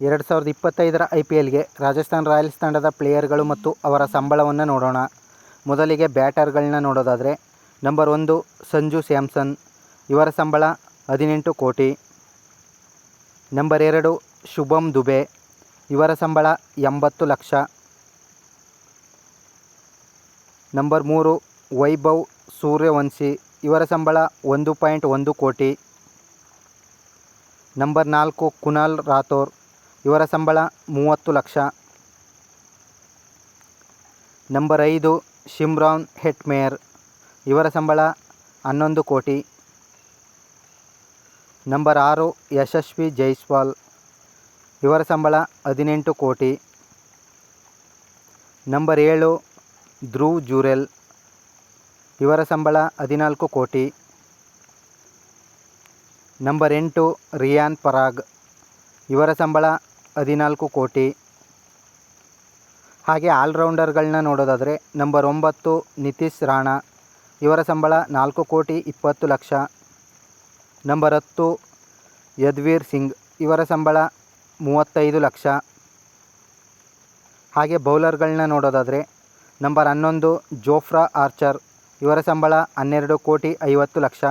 2025ರ IPLಗೆ Rajasthan Royals ತಂಡದ ಪ್ಲೇಯರ್ಗಳು ಮತ್ತು ಅವರ ಸಂಬಳವನ್ನು ನೋಡೋಣ. ಮೊದಲಿಗೆ ಬ್ಯಾಟರ್ಗಳನ್ನ ನೋಡೋದಾದರೆ ನಂಬರ್ 1 ಸಂಜು ಸ್ಯಾಮ್ಸನ್, ಇವರ ಸಂಬಳ 18 ಕೋಟಿ. ನಂಬರ್ 2 ಶುಭಮ್ ದುಬೆ, ಇವರ ಸಂಬಳ 80 ಲಕ್ಷ. ನಂಬರ್ 3 ವೈಭವ್ ಸೂರ್ಯವಂಶಿ, ಇವರ ಸಂಬಳ 1.1 ಕೋಟಿ. ನಂಬರ್ 4 ಕುನಾಲ್ ರಾಥೋರ್, ಇವರ ಸಂಬಳ 30 ಲಕ್ಷ. ನಂಬರ್ 5 ಶಿಮ್ರಾನ್ ಹೆಟ್ಮೇಯರ್, ಇವರ ಸಂಬಳ 11 ಕೋಟಿ. ನಂಬರ್ 6 ಯಶಸ್ವಿ ಜೈಸ್ವಾಲ್, ಇವರ ಸಂಬಳ 18 ಕೋಟಿ. ನಂಬರ್ 7 ಧ್ರುವ್ ಜುರೆಲ್, ಇವರ ಸಂಬಳ 14 ಕೋಟಿ. ನಂಬರ್ 8 ರಿಯಾನ್ ಪರಾಗ್, ಇವರ ಸಂಬಳ 14 ಕೋಟಿ. ಹಾಗೆ ಆಲ್ರೌಂಡರ್ಗಳನ್ನ ನೋಡೋದಾದರೆ ನಂಬರ್ 9 ನಿತೀಶ್ ರಾಣಾ, ಇವರ ಸಂಬಳ 4 ಕೋಟಿ 20 ಲಕ್ಷ. ನಂಬರ್ 10 ಯದುವೀರ್ ಸಿಂಗ್, ಇವರ ಸಂಬಳ 35 ಲಕ್ಷ. ಹಾಗೆ ಬೌಲರ್ಗಳನ್ನ ನೋಡೋದಾದರೆ ನಂಬರ್ 11 ಜೋಫ್ರಾ ಆರ್ಚರ್, ಇವರ ಸಂಬಳ 12 ಕೋಟಿ 50 ಲಕ್ಷ.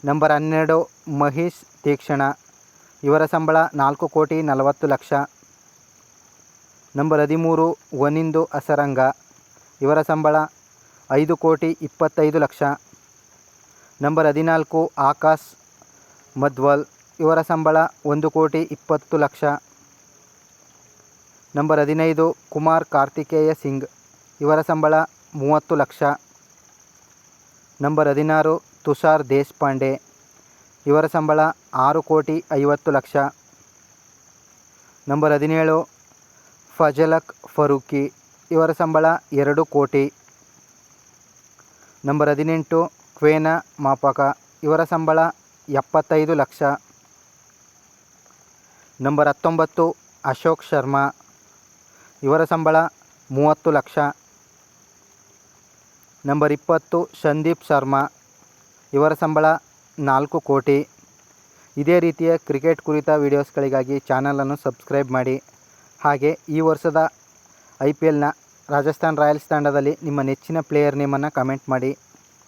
ನಂಬರ್ 12 ಮಹೇಶ್ ತೀಕ್ಷಣ, ಇವರ ಸಂಬಳ 4 ಕೋಟಿ 40 ಲಕ್ಷ. ನಂಬರ್ 13 ವನಿಂದು ಅಸರಂಗ, ಇವರ ಸಂಬಳ 5 ಕೋಟಿ 25 ಲಕ್ಷ. ನಂಬರ್ 14 ಆಕಾಶ್ ಮಧ್ವಲ್, ಇವರ ಸಂಬಳ 1 ಕೋಟಿ 20 ಲಕ್ಷ. ನಂಬರ್ 15 ಕುಮಾರ್ ಕಾರ್ತಿಕೇಯ ಸಿಂಗ್, ಇವರ ಸಂಬಳ 30 ಲಕ್ಷ. ನಂಬರ್ 16 ತುಷಾರ್ ದೇಶಪಾಂಡೆ, ಇವರ ಸಂಬಳ 6 ಕೋಟಿ 50 ಲಕ್ಷ. ನಂಬರ್ 17 ಫಜಲಕ್ ಫರೂಕಿ, ಇವರ ಸಂಬಳ 2 ಕೋಟಿ. ನಂಬರ್ 18 ಕ್ವೇನಾ ಮಾಪಕ, ಇವರ ಸಂಬಳ 75 ಲಕ್ಷ. ನಂಬರ್ 19 ಅಶೋಕ್ ಶರ್ಮಾ, ಇವರ ಸಂಬಳ 30 ಲಕ್ಷ. ನಂಬರ್ 20 ಸಂದೀಪ್ ಶರ್ಮಾ, ಇವರ ಸಂಬಳ 4 ಕೋಟಿ. ಇದೇ ರೀತಿಯ ಕ್ರಿಕೆಟ್ ಕುರಿತ ವಿಡಿಯೋಸ್ಗಳಿಗಾಗಿ ಚಾನಲನ್ನು ಸಬ್ಸ್ಕ್ರೈಬ್ ಮಾಡಿ. ಹಾಗೆ ಈ ವರ್ಷದ IPLನ ರಾಜಸ್ಥಾನ್ ರಾಯಲ್ಸ್ ತಂಡದಲ್ಲಿ ನಿಮ್ಮ ನೆಚ್ಚಿನ ಪ್ಲೇಯರ್ ನೇಮನ್ನು ಕಮೆಂಟ್ ಮಾಡಿ.